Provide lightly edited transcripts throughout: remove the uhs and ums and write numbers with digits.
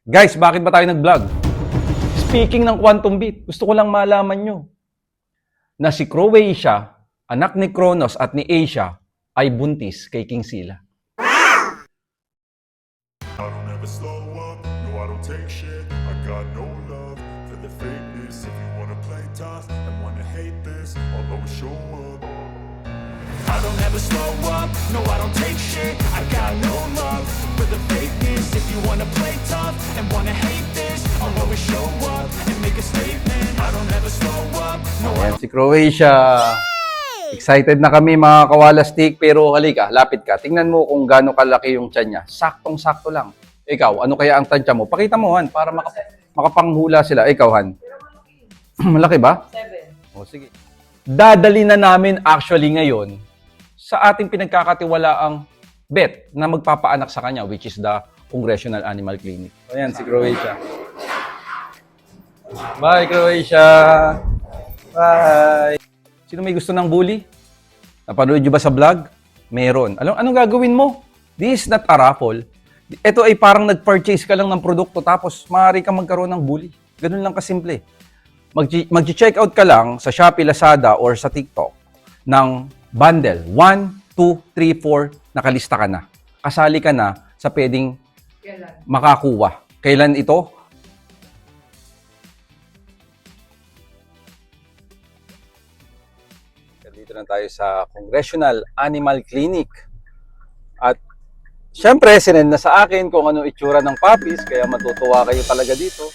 Guys, bakit ba tayo nag-vlog? Speaking ng Quantum Beat, gusto ko lang malaman nyo na si Croatia, anak ni Kronos at ni Asia, ay buntis kay King Sila. I don't ever slow up, no I don't take shit. I got no love for the fakeness. If you wanna play tough and wanna hate this, I'll always show up. I don't ever slow up, no I don't take shit. I got no love for the fakeness. If you wanna play tough and wanna hate this, I'll always show up and make a statement. I don't ever slow up, no I Ayan si Croatia. Excited na kami mga kawalastik, pero halika, lapit ka. Tingnan mo kung gaano kalaki yung tiyan niya. Saktong-sakto lang. Ikaw, ano kaya ang tansya mo? Pakita mo, Han, para makapanghula sila. Ikaw, Han. Malaki ba? 7. O, sige. Dadali na namin actually ngayon sa ating pinagkakatiwalaang vet na magpapaanak sa kanya, which is the Congressional Animal Clinic. So, ayan, si Croatia. Bye, Croatia! Bye! Sino may gusto ng bully? Napanood nyo ba sa vlog? Meron. Anong gagawin mo? This is not a raffle. Ito ay parang nag-purchase ka lang ng produkto tapos maaari kang magkaroon ng bully. Ganun lang kasimple. Mag-check out ka lang sa Shopee, Lazada, or sa TikTok ng bundle. 1, 2, 3, 4, nakalista ka na. Kasali ka na sa pwedeng makakuha. Kailan ito? Dito na tayo sa Congressional Animal Clinic. At syempre, sinend na sa akin kung ano itsura ng puppies, kaya matutuwa kayo talaga dito.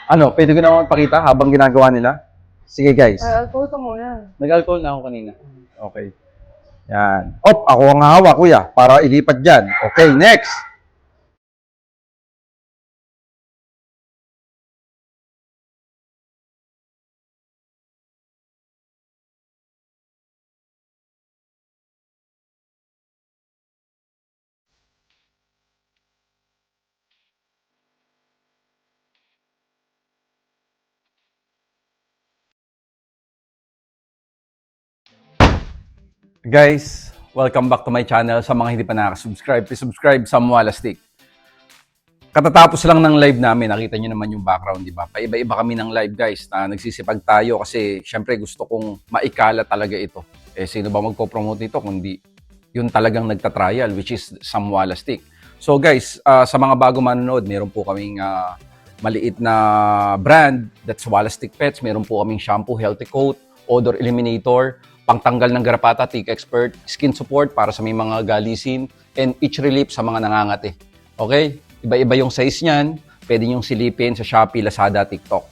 Ano, pwede ko naman pakita habang ginagawa nila? Sige guys. Alcohol ka muna. Nag-alcohol na ako kanina. Okay. Yan. Op, ako ang hawak kuya, para ilipat dyan. Okay, next. Guys, welcome back to my channel. Sa mga hindi pa nakasubscribe, please subscribe sa Walastik. Katatapos lang ng live namin, nakita nyo naman yung background, di ba? Paiba-iba kami ng live, guys, na nagsisipag tayo kasi syempre gusto kong maikala talaga ito. Eh, sino ba magpo-promote nito kundi yun talagang nagtatrial, which is Sam Walastik. So guys, sa mga bago manonood, meron po kaming maliit na brand, that's Walastik Pets. Meron po kaming shampoo, healthy coat, odor eliminator, pangtanggal ng garapata, tick expert, skin support para sa may mga galisin, and itch relief sa mga nangangati. Okay? Iba-iba yung size niyan. Pwede niyong silipin sa Shopee, Lazada, TikTok.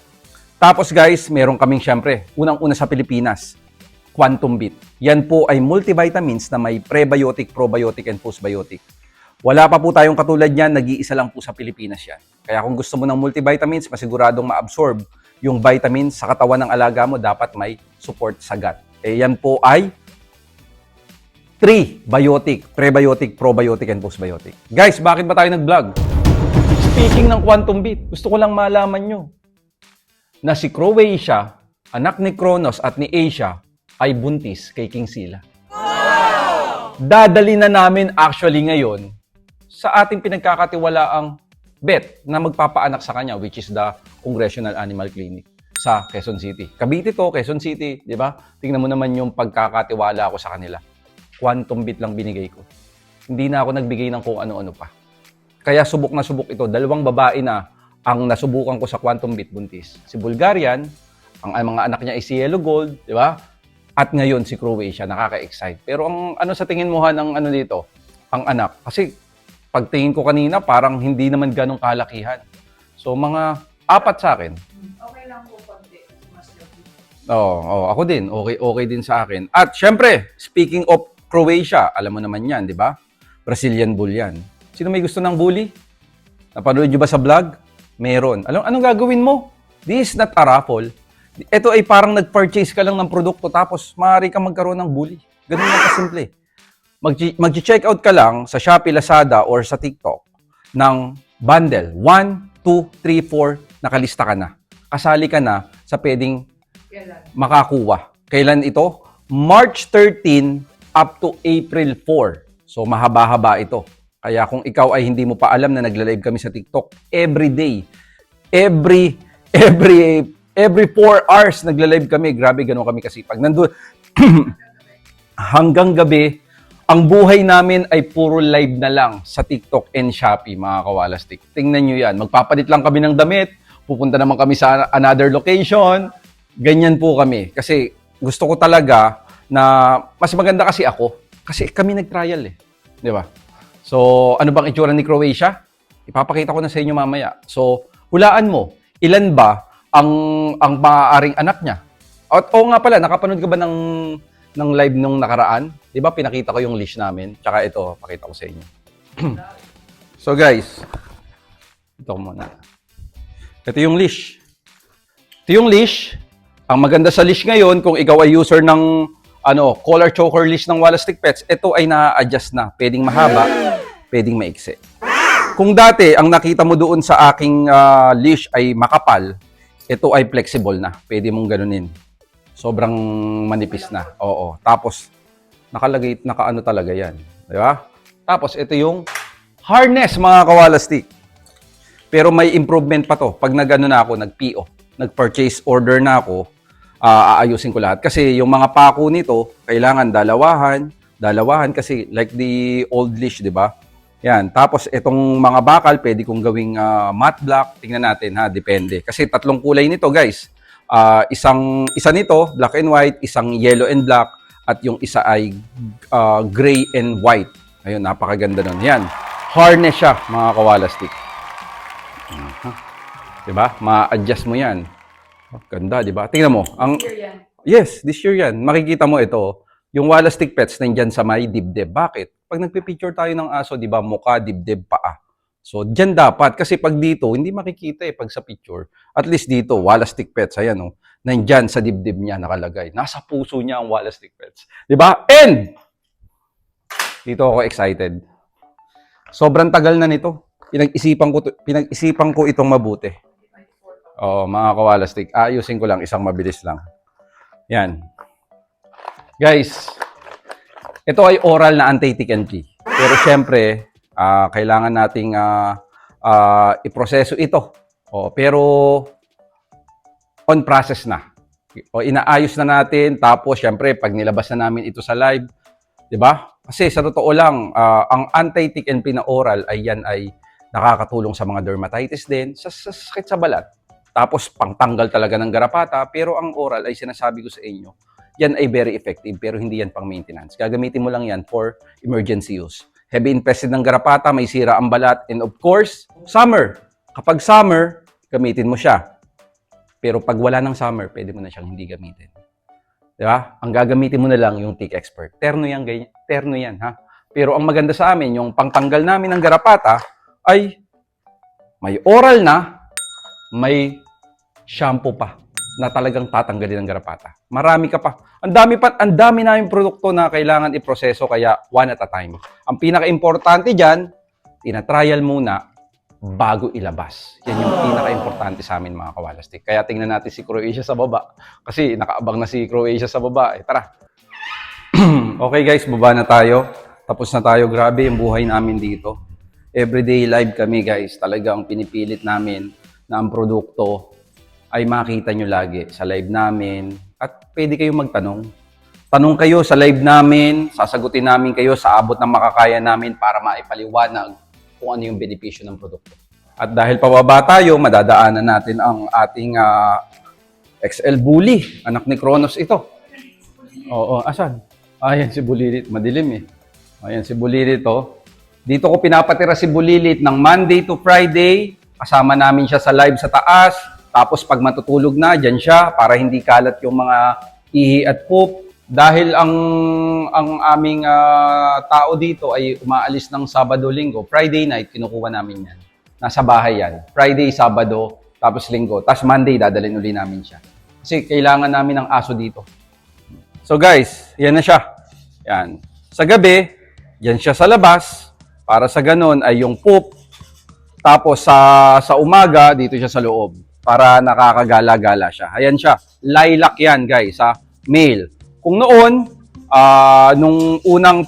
Tapos guys, meron kaming syempre, unang-una sa Pilipinas, Quantum Beat. Yan po ay multivitamins na may prebiotic, probiotic, and postbiotic. Wala pa po tayong katulad niyan, nag-iisa lang po sa Pilipinas yan. Kaya kung gusto mo ng multivitamins, masiguradong ma-absorb yung vitamins sa katawan ng alaga mo, dapat may support sa gut. Eh, yan po ay 3 biotic, prebiotic, probiotic, and postbiotic. Guys, bakit ba tayo nag-vlog? Speaking ng Quantum Beat, gusto ko lang malaman nyo na si Croatia, anak ni Kronos at ni Asia, ay buntis kay King Sila. Wow! Dadali na namin actually ngayon sa ating pinagkakatiwalaang vet na magpapaanak sa kanya, which is the Congressional Animal Clinic sa Quezon City. Cavite to, Quezon City, di ba? Tingnan mo naman yung pagkakatiwala ko sa kanila. Quantum Beat lang binigay ko. Hindi na ako nagbigay ng kung ano-ano pa. Kaya subok na subok ito. 2 babae na ang nasubukan ko sa Quantum Beat buntis. Si Bulgarian, ang mga anak niya ay si Yellow Gold, di ba? At ngayon si Croatia, nakaka-excite. Pero ang ano sa tingin mo ng ano dito? Ang anak. Kasi pagtingin ko kanina, parang hindi naman ganong kalakihan. So mga 4 sa akin. Okay lang po konti. Mas healthy. Oo, ako din. Okay din sa akin. At syempre, speaking of Croatia, alam mo naman yan, di ba? Brazilian Bull yan. Sino may gusto ng bully? Napanood nyo ba sa vlog? Meron. Anong gagawin mo? This is not a raffle. Ito ay parang nag-purchase ka lang ng produkto tapos maaari kang magkaroon ng bully. Ganun lang kasimple. Mag-check out ka lang sa Shopee, Lazada, or sa TikTok ng bundle. 1, 2, 3, 4, nakalista ka na. Kasali ka na sa pwedeng makakuha. Kailan ito? March 13 up to April 4. So mahaba-haba ito. Kaya kung ikaw ay hindi mo pa alam na nagla-live kami sa TikTok every day, every 4 hours nagla-live kami. Grabe, gano'n kami kasipag. Nandun, hanggang gabi, ang buhay namin ay puro live na lang sa TikTok and Shopee, mga kawalastik. Tingnan nyo yan. Magpapalit lang kami ng damit, pupunta naman kami sa another location. Ganyan po kami. Kasi gusto ko talaga na mas maganda kasi ako. Kasi kami nag-trial eh. Di ba? So, ano bang itsura ni Croatia? Ipapakita ko na sa inyo mamaya. So, hulaan mo, ilan ba ang maaaring anak niya? At oo nga pala, nakapanood ka ba ng live nung nakaraan? Di ba pinakita ko yung list namin? Tsaka ito, pakita ko sa inyo. So guys, ito muna. Ito yung list. Ito yung list. Ang maganda sa list ngayon, kung ikaw ay user ng collar choker list ng Wallace Stick Pets, ito ay na-adjust na. Pwedeng mahaba, pwedeng maiksi. Kung dati, ang nakita mo doon sa aking leash ay makapal, ito ay flexible na. Pwede mong ganunin. Sobrang manipis na. Oo. Tapos, nakaano talaga yan. Di ba? Tapos, ito yung harness, mga kawalastik. Pero may improvement pa to. Pag nag-ano na ako, nag-PO, nag-purchase order na ako, aayusin ko lahat. Kasi yung mga pako nito, kailangan dalawahan kasi like the old leash, di ba? Yan. Tapos, itong mga bakal, pwede kong gawing matte black. Tingnan natin, ha? Depende. Kasi tatlong kulay nito, guys. Isa nito, black and white, isang yellow and black, at yung isa ay gray and white. Ayun, napakaganda nun. Yan. Harness siya, mga kawalastik. Diba? Ma-adjust mo yan. Oh, ganda, diba? Tingnan mo. Yes, this year yan. Makikita mo ito. Yung Wallace Stick Pets nandyan sa may dibdib. Bakit? Pag nagpipicture tayo ng aso, diba? Mukha, dibdib, paa. So, dyan dapat. Kasi pag dito, hindi makikita eh pag sa picture. At least dito, Wallace Stick Pets. Ayan, oh. Nandyan sa dibdib niya nakalagay. Nasa puso niya ang Wallace Stick Pets. Diba? And, dito ako excited. Sobrang tagal na nito. Pinag-isipan ko itong mabuti. Oo, mga kawalastik. Ayusin ko lang, isang mabilis lang. Yan. Guys, ito ay oral na anti-tick and flea. Pero syempre, kailangan nating iproseso ito. Pero on process na. Inaayos na natin. Tapos, syempre, pag nilabas na namin ito sa live, di ba? Kasi sa totoo lang, ang anti-tick and flea na oral ay yan ay nakakatulong sa mga dermatitis din, sa sakit sa balat. Tapos, pangtanggal talaga ng garapata. Pero ang oral ay sinasabi ko sa inyo, yan ay very effective, pero hindi yan pang maintenance. Gagamitin mo lang yan for emergency use. Heavy infested ng garapata, may sira ang balat, and of course, summer. Kapag summer, gamitin mo siya. Pero pag wala ng summer, pwede mo na siyang hindi gamitin. Di ba? Ang gagamitin mo na lang yung Tick Expert. Terno yan, ha? Pero ang maganda sa amin, yung pangtanggal namin ng garapata, ay may oral na, may shampoo pa na talagang tatanggalin ng garapata. Marami ka pa. Ang dami namin produkto na kailangan iproseso, kaya one at a time. Ang pinaka-importante dyan, tina-trial muna bago ilabas. Yan yung pinaka-importante sa amin, mga kawalastik. Kaya tingnan natin si Croatia sa baba. Kasi nakaabang na si Croatia sa baba. Tara. Okay guys, baba na tayo. Tapos na tayo. Grabe yung buhay namin dito. Everyday live kami guys. Talagang pinipilit namin na ang produkto ay makita nyo lagi sa live namin. At pwede kayong magtanong. Tanong kayo sa live namin, sasagutin namin kayo sa abot ng makakaya namin para maipaliwanag kung ano yung benepisyo ng produkto. At dahil pababa tayo, madadaanan natin ang ating XL Bully. Anak ni Kronos ito. Oo, asan? Ayan si Bulilit. Madilim eh. Ayan si Bulilit oh. Dito ko pinapatira si Bulilit ng Monday to Friday. Kasama namin siya sa live sa taas. Tapos pag matutulog na, dyan siya para hindi kalat yung mga ihi at poop. Dahil ang aming tao dito ay umaalis ng Sabado-Linggo. Friday night, kinukuha namin yan. Nasa bahay yan. Friday, Sabado, tapos Linggo. Tapos Monday, dadalhin uli namin siya. Kasi kailangan namin ng aso dito. So guys, yan na siya. Yan. Sa gabi, yan siya sa labas. Para sa ganun ay yung poop. Tapos sa umaga, dito siya sa loob. Para nakakagala-gala siya. Ayan siya. Lilac yan guys. Male. Kung noon, nung unang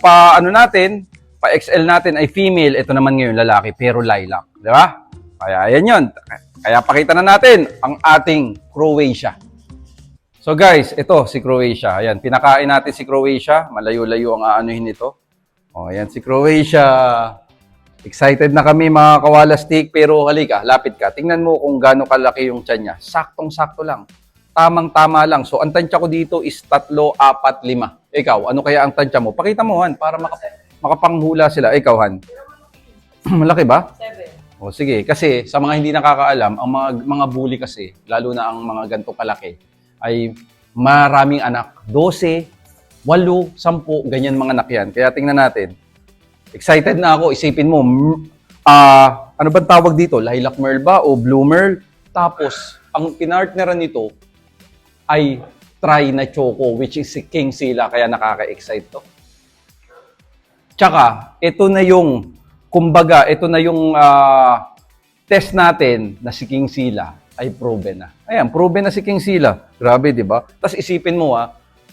Pa-XL natin ay female, ito naman ngayon lalaki, pero lilac. Di ba? Kaya yan yun. Kaya pakita na natin ang ating Croatia. So guys, ito si Croatia. Ayan, pinakain natin si Croatia. Malayo-layo ang aanuhin nito. O, ayan si Croatia. Excited na kami mga kawalastik, pero halika, lapit ka. Tingnan mo kung gaano kalaki yung tiyan niya. Saktong-sakto lang. Tamang-tama lang. So, ang tansya ko dito is 3, 4, 5. Ikaw, ano kaya ang tansya mo? Pakita mo, Han, para makapanghula sila. Ikaw, Han. Malaki ba? 7. O, sige. Kasi sa mga hindi nakakaalam, ang mga bully kasi, lalo na ang mga ganito kalaki, ay maraming anak. 12, 8, 10, ganyan mga anak yan. Kaya tingnan natin. Excited na ako. Isipin mo, ano bang tawag dito? Lilac Merle ba o Blue Merle? Tapos, ang pinartneran nito ay Try na Choco, which is si King Sila, kaya nakaka-excite to. Tsaka, ito na yung, kumbaga, ito na yung test natin na si King Sila ay proven na. Ayan, proven na si King Sila. Grabe, di ba? Tapos isipin mo,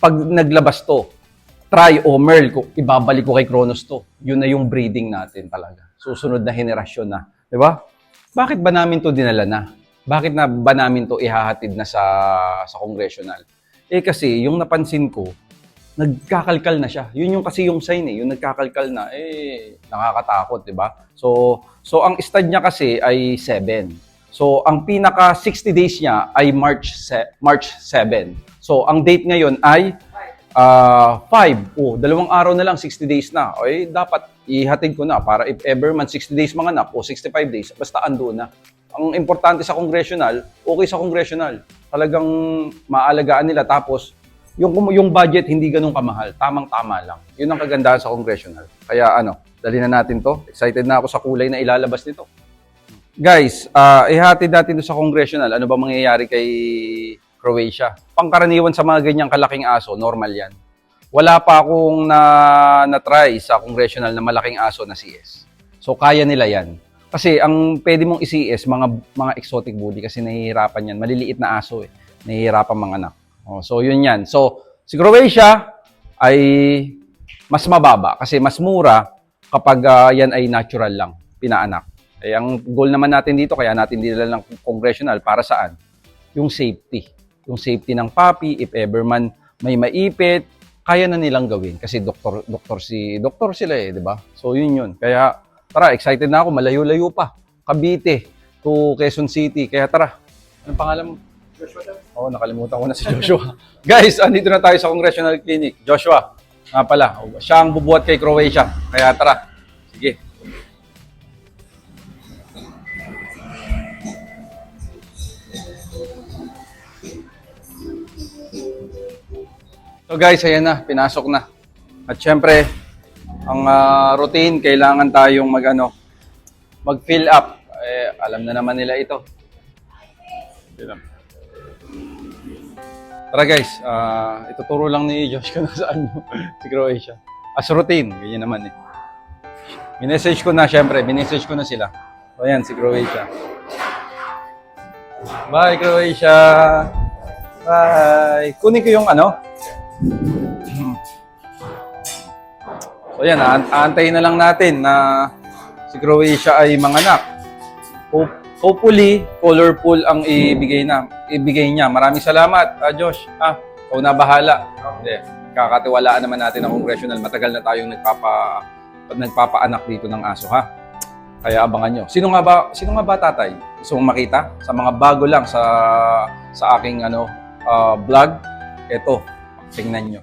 pag naglabas to, Try o Merle, ibabalik ko kay Kronos to. Yun na yung breeding natin talaga. Susunod na henerasyon na. Di ba? Bakit ba namin to dinala na? Bakit na ba namin to ihahatid na sa congressional? Eh kasi, yung napansin ko, nagkakalkal na siya. Yun yung kasi yung sign yung nagkakalkal na, nakakatakot, di ba? So ang stud niya kasi ay 7. So, ang pinaka 60 days niya ay March 7. So, ang date ngayon ay 5. 2 araw na lang, 60 days na. Ay, dapat ihatid ko na para if ever man 60 days manganak o 65 days, basta ando na. Ang importante sa congressional, okay sa congressional. Talagang maalagaan nila. Tapos, yung budget hindi ganun kamahal. Tamang-tama lang. Yun ang kagandahan sa congressional. Kaya dali na natin to. Excited na ako sa kulay na ilalabas nito. Guys, ihatid natin to sa congressional. Ano ba mangyayari kay Croatia? Pangkaraniwan sa mga ganyang kalaking aso, normal yan. Wala pa akong na-try sa congressional na malaking aso na CS. So, kaya nila yan. Kasi ang pwede mong i-CS, mga exotic bully, kasi nahihirapan yan. Maliliit na aso Nahihirapan mga anak. So, yun yan. So, si Croatia ay mas mababa kasi mas mura kapag yan ay natural lang, pinaanak. Ang goal naman natin dito, kaya natin dinala ng congressional, para saan? Yung safety. Yung safety ng puppy, if ever man may maipit, kaya na nilang gawin. Kasi doktor sila di ba? So, yun. Kaya, tara, excited na ako. Malayo-layo pa. Cavite to Quezon City. Kaya tara. Anong pangalan mo? Joshua. Oo, nakalimutan ko na si Joshua. Guys, andito na tayo sa Congressional Clinic. Joshua, nga pala. Siya ang bubuhat kay Croatia. Kaya tara. Sige. So guys, ayan na, pinasok na. At syempre, ang routine, kailangan tayong mag-fill up. Alam na naman nila ito. Tara guys, ituturo lang ni Josh ko na saan si Croatia. As routine, ganyan naman Minessage ko na, syempre, minessage ko na sila. So ayan, si Croatia. Bye, Croatia! Bye! Kunin ko yung So yan, aantayin na lang natin na si Croatia ay manganak. Hopefully, colorful ang ibigay niya. Maraming salamat, Josh. Ikaw na bahala. Hindi, kakatiwalaan naman natin ang congressional. Matagal na tayong nagpapaanak dito ng aso, ha? Kaya abangan nyo. Sino nga ba tatay? Gusto mong makita? Sa mga bago lang sa aking vlog, eto, tingnan nyo.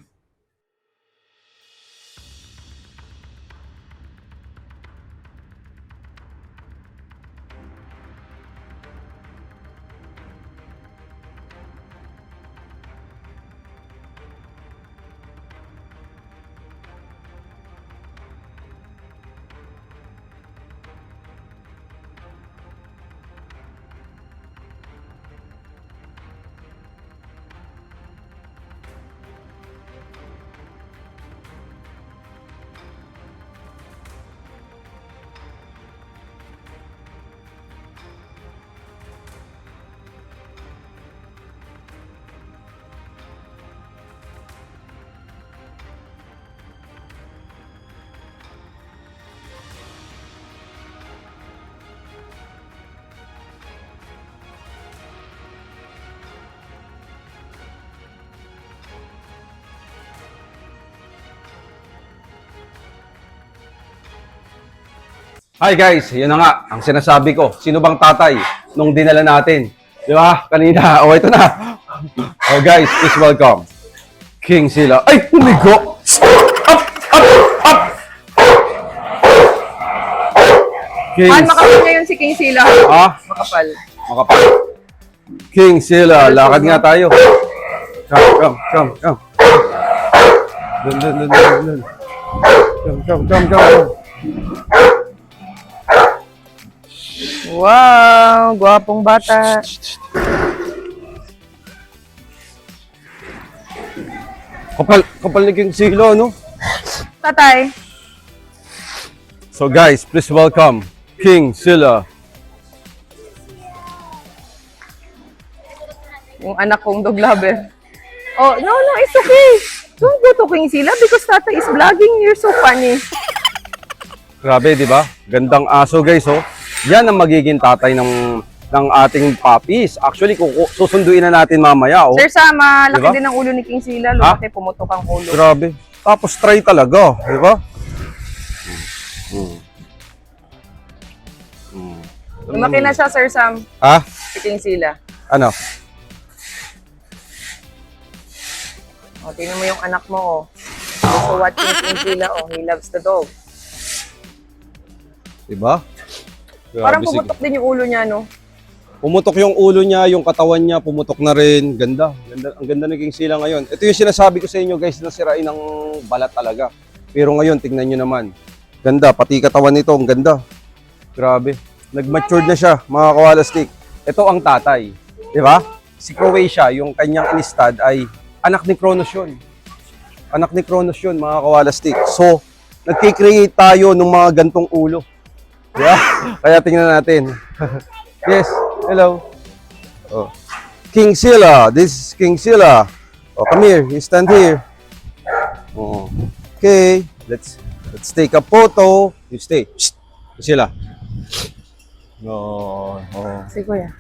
Hi guys, yun na nga, ang sinasabi ko. Sino bang tatay nung dinala natin? Di ba? Kanina. Oh, ito na. Oh guys, please welcome. King Sila. Ay, humigo! Up! Up! Up! King Makapal ngayon si King Sila. Ah, Makapal. makapal. King Sila, lakad nga tayo. Come. Dun. Come. Wow, gwapong bata. Kapal ni King Sila, no? Tatay. So guys, please welcome King Sila. Yung anak kong dog lover. Oh, no, it's okay. Don't go to King Sila because Tata is vlogging. You're so funny. Grabe, di ba? Gandang aso, guys, oh. Yan ang magiging tatay ng ating puppies. Actually, susunduin na natin mamaya, oh. Sir Sama, laki Diba? din ang ulo ni King Sila. Lumaki, pumutok ang ulo. Grabe. Tapos try talaga, di ba? Lumaki na siya, Sir Sam. Ha? Si King Sila. Ano? O, tingnan mo yung anak mo, oh. Also watching King Sila, oh. He loves the dog. Di ba? Parang Grabe, sige. pumutok din yung ulo niya, no? Pumutok yung ulo niya, yung katawan niya, pumutok na rin. Ganda. Ang ganda ng King Sila ngayon. Ito yung sinasabi ko sa inyo, guys, na sirain ng balat talaga. Pero ngayon, tingnan nyo naman. Ganda, pati katawan nito, ang ganda. Grabe. Nag-matured na siya, mga kawalastik. Ito ang tatay. Di ba? Si Croatia, yung kanyang inistad ay anak ni Kronos yun. Anak ni Kronos yun, mga kawalastik. So, nagkikreate tayo ng mga gantong ulo. Yeah? Kaya tingnan natin. Yes, hello. Oh. King Sila, this is King Sila. Oh, come here, you stand here. Oh. Okay, let's take a photo. You stay. Shh. Sila. Oh, Si Kuya.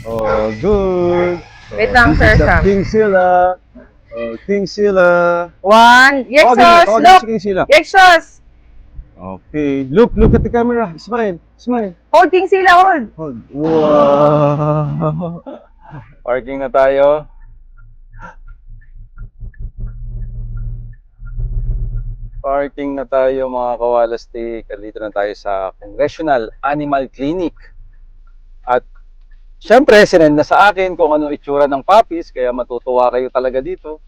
oh, good. Wait lang, Sir Sam. King Sila. Oh, King Sila. One. Yexos, Tawagin look! si King Sila. Yexos! Okay, look at the camera. Smile. Hold, King Sila, hold! Wow. Parking na tayo. Parking na tayo, mga kawalastik. Dito na tayo sa Congressional Animal Clinic. At syempre, sinend na sa akin kung ano itsura ng puppies, kaya matutuwa kayo talaga dito.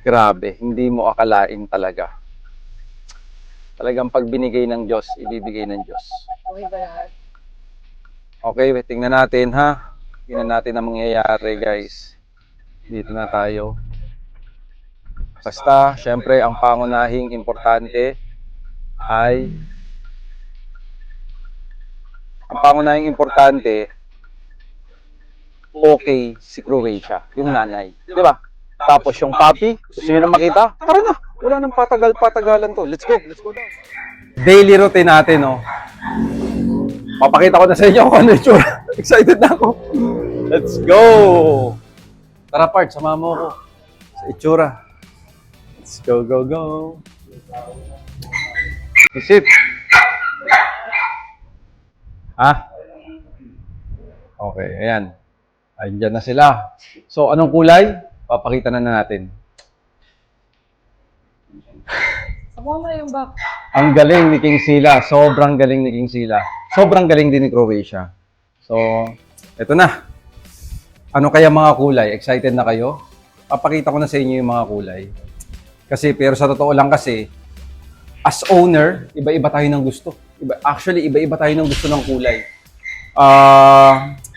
Grabe, hindi mo akalain talaga. Talagang pag binigay ng Diyos, ibibigay ng Diyos. Okay ba lahat? Okay, tingnan natin ha. Tingnan natin ang mangyayari, guys. Dito na tayo. Basta, syempre, ang pangunahing importante ay okay si Croatia, yung nanay. Di ba? Tapos yung puppy, gusto nyo na makita? Tara na, wala nang patagalan to. Let's go down. Daily routine natin, no? Papakita ko na sa inyo kung ano yung tsura. Excited na ako. Let's go! Tara, Part, sama mo ako sa itsura. Let's go. Isip. Ha? Okay, ayan. Ayan na sila. So, anong kulay? Papakita na natin. Sama mo na yung back. Ang galing ni King Sila. Sobrang galing ni King Sila. Sobrang galing din ni Croatia. So, eto na. Ano kaya mga kulay? Excited na kayo? Papakita ko na sa inyo yung mga kulay. Pero sa totoo lang kasi, as owner, iba-iba tayo ng gusto. Iba-iba tayo ng gusto ng kulay.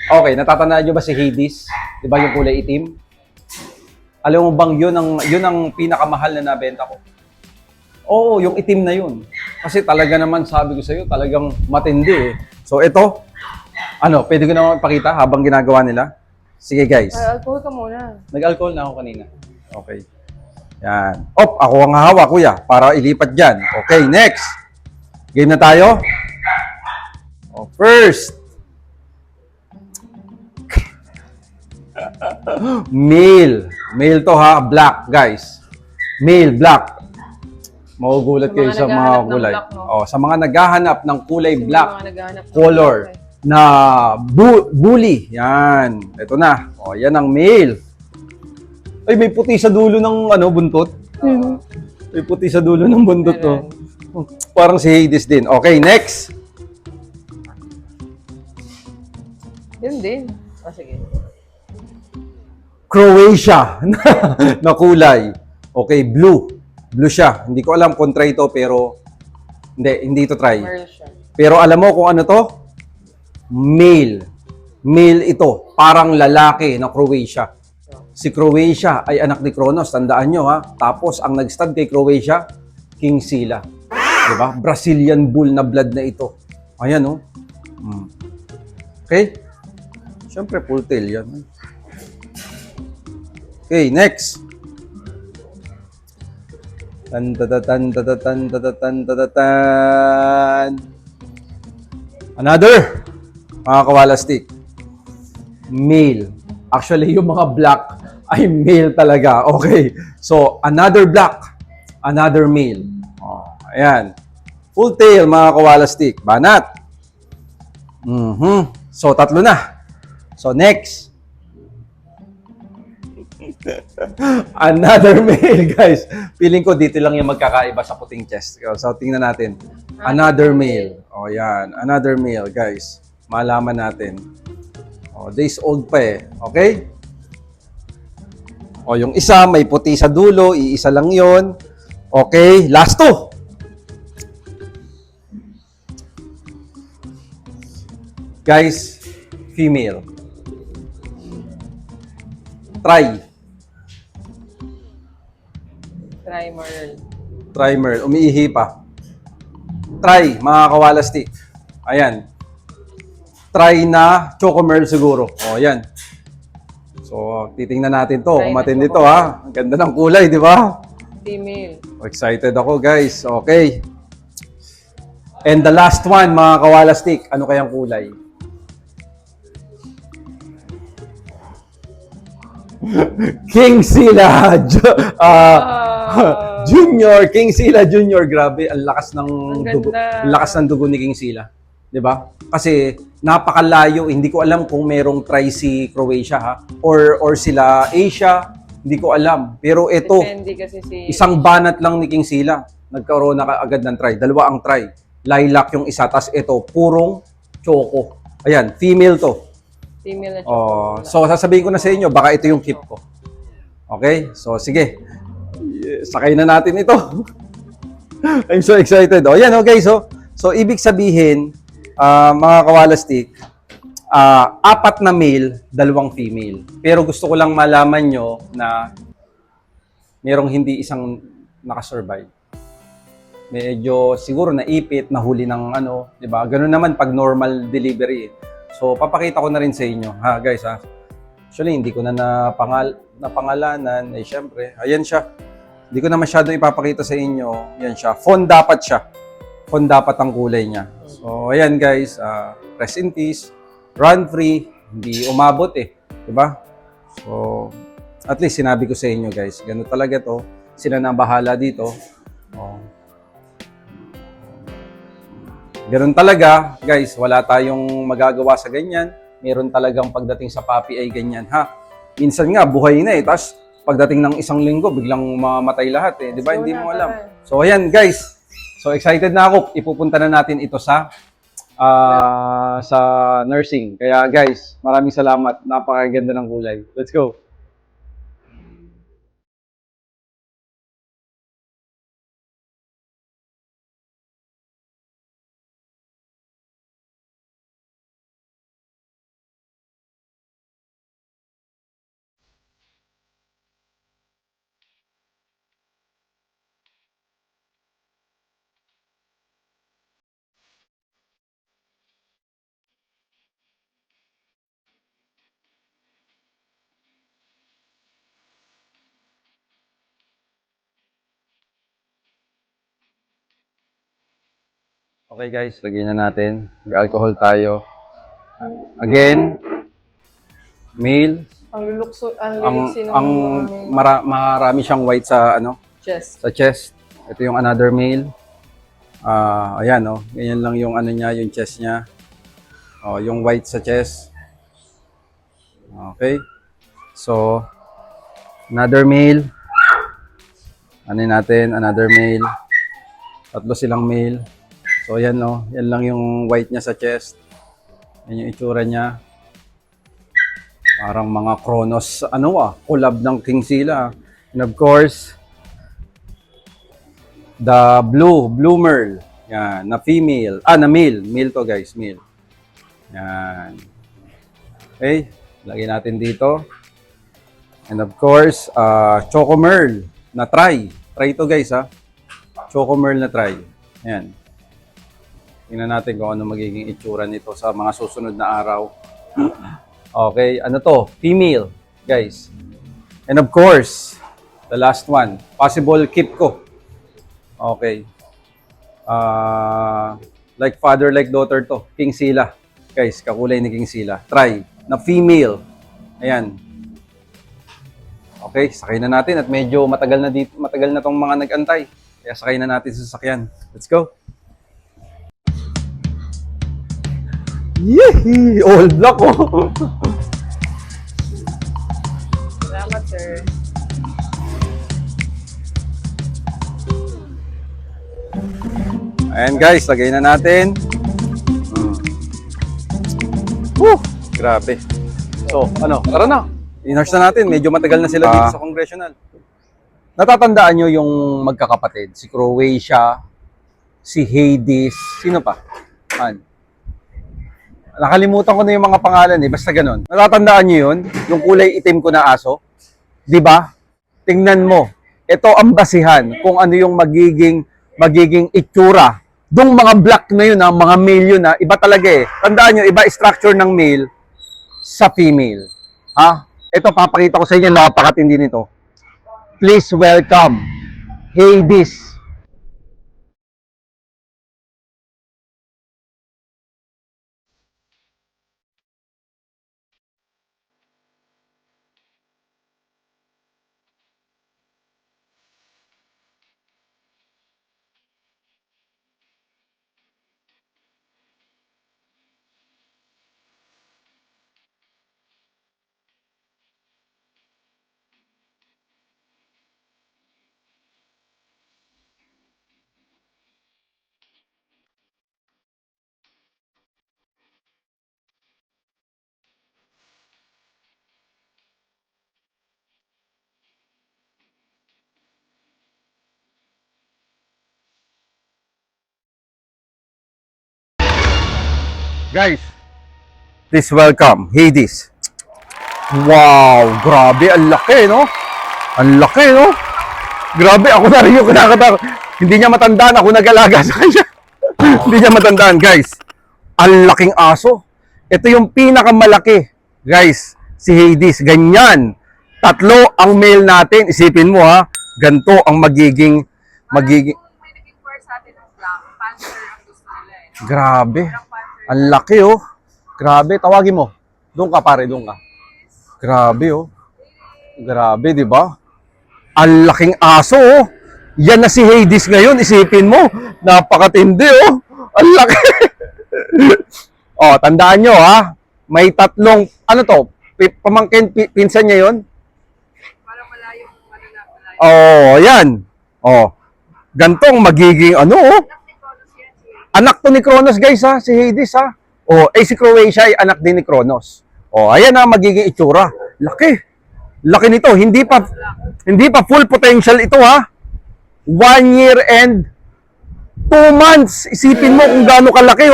Okay, natatandaan nyo ba si Hades? Di ba yung kulay itim? Alam mo bang yun ang pinakamahal na nabenta ko? Oo, yung itim na yun. Kasi talaga naman, sabi ko sa iyo, talagang matindi eh. So ito, pwede ko naman pakita habang ginagawa nila? Sige guys. Alcohol ka muna. Nag-alcohol na ako kanina. Okay. Yan. Ako ang hawak, kuya, para ilipat dyan. Okay, next. Game na tayo? First. Male. Male to ha, black, guys. Male, black. Magugulat Sa kayo mga sa mga naghahanap ng kulay. black, no? Oh, sa mga naghahanap ng kulay Kasi may black mga naghahanap ng color black, eh. na bully. Yan. Ito na. Oh, yan ang male. Ay, may puti sa dulo ng buntot. May puti sa dulo ng buntot, no? Parang si Hades din. Okay, next. Yun din. Sige. Croatia na kulay. Okay, blue. Blue siya. Hindi ko alam kung try ito, pero hindi ito try. Merl siya. Pero alam mo kung ano to? Male. Male ito. Parang lalaki na Croatia. Si Croatia ay anak ni Kronos. Tandaan nyo, ha? Tapos, ang nag-stud kay Croatia, King Sila. Diba? Brazilian bull na blood na ito. Ayan, oh. Okay? Siyempre, full tail yan. Okay, next. Tan. Another. Mga kawalastik. Male. Actually, yung mga black ay male talaga. Okay. So, another black. Another male. Oh, ayan. Full tail, mga kawalastik. Banat. So, tatlo na. So, next. Another male, guys. Feeling ko dito lang yung magkakaiba sa puting chest. So, tingnan natin. Another male. O, yan. Another male, guys. Malaman natin. O, days old pa eh. Okay? O, yung isa, may puti sa dulo. Iisa lang yon. Okay. Last two. Guys, female. Try. Try Merl. Try Merl. Umiihi pa. Try, mga kawalastik. Ayan. Try na Choco Merl siguro. O, ayan. So, titingnan natin to. Try Kung na matindi Choco to, ha? Ang ganda ng kulay, di ba? Female. Excited ako, guys. Okay. And the last one, mga kawalastik. Ano kayang kulay? King Sila Junior, King Sila Junior. Grabe, ang lakas ng Ang dugo. ganda. Ang lakas ng dugo ni King Sila. 'Di ba? Kasi napakalayo, hindi ko alam kung merong try si Croatia, ha, or sila Asia, hindi ko alam. Pero ito, Depende kasi si... isang banat lang ni King Sila. Nagkaroon na agad ng try. Dalawa ang try. Lilac yung isa, tas ito, purong choco. Ayan, female to. Female na Oh, Choco. so sasabihin ko na sa inyo, baka ito yung keep ko. Okay? So sige. Sakay na natin ito. I'm so excited. Oh, yan okay. So ibig sabihin, mga kawalastik, 4 na male, 2 female. Pero gusto ko lang malaman nyo na merong hindi isang nakasurvive. Medyo siguro naipit, nahuli ng di ba? Ganun naman pag normal delivery. So, papakita ko na rin sa inyo, ha, guys, ha. Actually, hindi ko na napangalanan. Eh, syempre, ayan siya. Hindi ko na masyado ipapakita sa inyo. Yan siya. Fawn dapat siya. Fawn dapat ang kulay niya. So, ayan, guys. Rest in peace. Run free. Hindi umabot eh. Diba? So, at least sinabi ko sa inyo, guys. Ganun talaga to. Sila na bahala dito. Oh. Ganun talaga, guys, wala tayong magagawa sa ganyan. Meron talagang pagdating sa puppy ay ganyan, ha? Minsan nga, buhay na eh. Tapos, pagdating ng isang linggo, biglang mamatay lahat eh. Di ba? Hindi mo alam. So, ayan, guys. So, excited na ako. Ipupunta na natin ito sa nursing. Kaya, guys, maraming salamat. Napakaganda ng kulay. Let's go. Okay guys, lagyan na natin. Mag-alcohol tayo. Again, male. Ang lulukso, ang Ang luluksin ng ang marami siyang white sa chest. sa chest. Ito yung another male. Ayan, oh. Ganyan lang yung ano niya, yung chest niya. Oh, yung white sa chest. Okay. So, another male. Ano natin? Another male. Tatlo silang male. So, ayan, oh. Yan lang yung white niya sa chest. Yan yung itsura niya. Parang mga Kronos, collab ng King Sila. And of course, the blue merl. Yan, na female. Na male. Male to guys, male. Yan. Okay, lagyan natin dito. And of course, Choco Merl na try. Try to guys ha. Choco Merl na try. Yan. Tingnan natin kung ano magiging itsura nito sa mga susunod na araw. Okay, ano to? Female, guys. And of course, the last one, possible keep ko. Okay. Like father, like daughter to. King Sila. Guys, kakulay ni King Sila. Try. Na female. Ayan. Okay, sakay na natin at medyo matagal na tong mga nag-antay. Kaya sakay na natin sa sasakyan. Let's go. Yee! Old black oh. Salamat, sir. Ayan guys, lagay na natin. Woo! Grabe. So, tara na. I-nurse na natin. Medyo matagal na sila dito sa congressional. Natatandaan nyo yung magkakapatid? Si Croatia, si Hades, sino pa? Nakalimutan ko na yung mga pangalan basta ganun. Natatandaan nyo yun? Yung kulay itim ko na aso? Di ba? Tingnan mo. Ito ang basihan kung ano yung magiging itsura. Dung mga black na yun, mga male yun, iba talaga Tandaan nyo, iba structure ng male sa female. Ito, papakita ko sa inyo, napakatindi nito. Please welcome, Hades. Guys, please welcome, Hades. Wow, grabe, ang laki, no? Ang laki, no? Grabe, ako na rin yung kinakatakot. Hindi niya matandaan, ako nag-alaga sa kanya. Hindi niya matandaan, guys. Ang laking aso. Ito yung pinakamalaki, guys, si Hades. Ganyan. Tatlo ang male natin. Isipin mo, ganito ang magiging... May nag-inquire sa atin ng black. Panther ang gusto nila Grabe. Ang laki, oh. Grabe, tawagin mo. Doon ka, pare, doon ka. Grabe, oh. Grabe, di ba? Ang laking aso, oh. Yan na si Hades ngayon, isipin mo. Napakatindi, oh. Ang laki. Tandaan nyo, May tatlong, pamangkin, pinsan niya yun? Parang malayo. Yan. Gantong magiging, Anak to ni Kronos, guys, si Hades, si Croatia ay anak din ni Kronos. Ayan magiging itsura. Laki. Laki nito. Hindi pa full potential ito, 1 year and 2 months. Isipin mo kung gaano kalaki,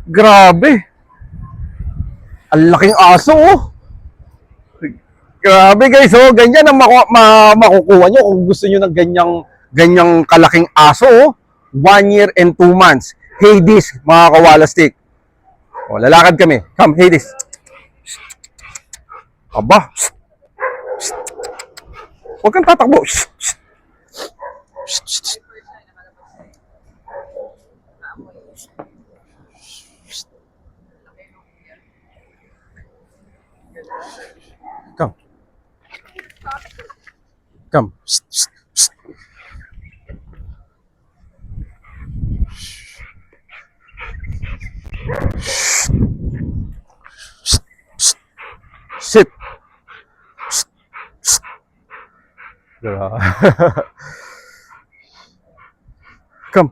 Grabe. Ang laking aso, Grabe, guys, ganyan ang makukuha nyo kung gusto nyo ng ganyang kalaking aso, 1 year and 2 months. Hades, mga kawalastik. Lalakad kami. Come, Hades. Aba. Huwag kang tatakbo. Come. Come. Come.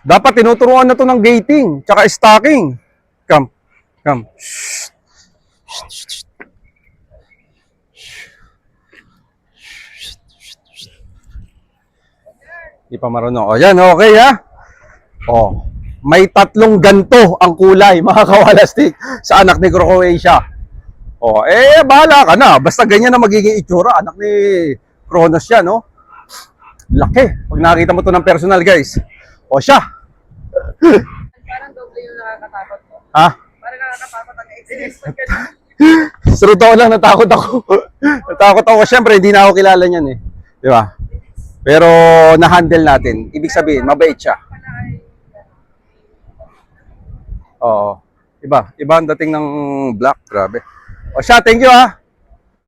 Dapat tinuturuan na to ng gating, tsaka stocking. Come. Come. Di pa marunong. O yan, okay ha? O, may 3 ganto ang kulay, mga kawalastik, sa anak ni Croatia. O, bahala ka na. Basta ganyan na magiging itsura. Anak ni Kronos yan, no? Laki. Pag nakita mo to ng personal, guys. O siya. Parang doble yung nakakatakot ko. Ha? Parang nakakatakot ang exercise. Sa totoo lang, natakot ako. Natakot ako. Siyempre, hindi na ako kilala niyan eh. Di ba? Pero na-handle natin. Ibig sabihin, mabait siya. Oo. Iba ang dating ng black. Grabe. O siya, thank you ha.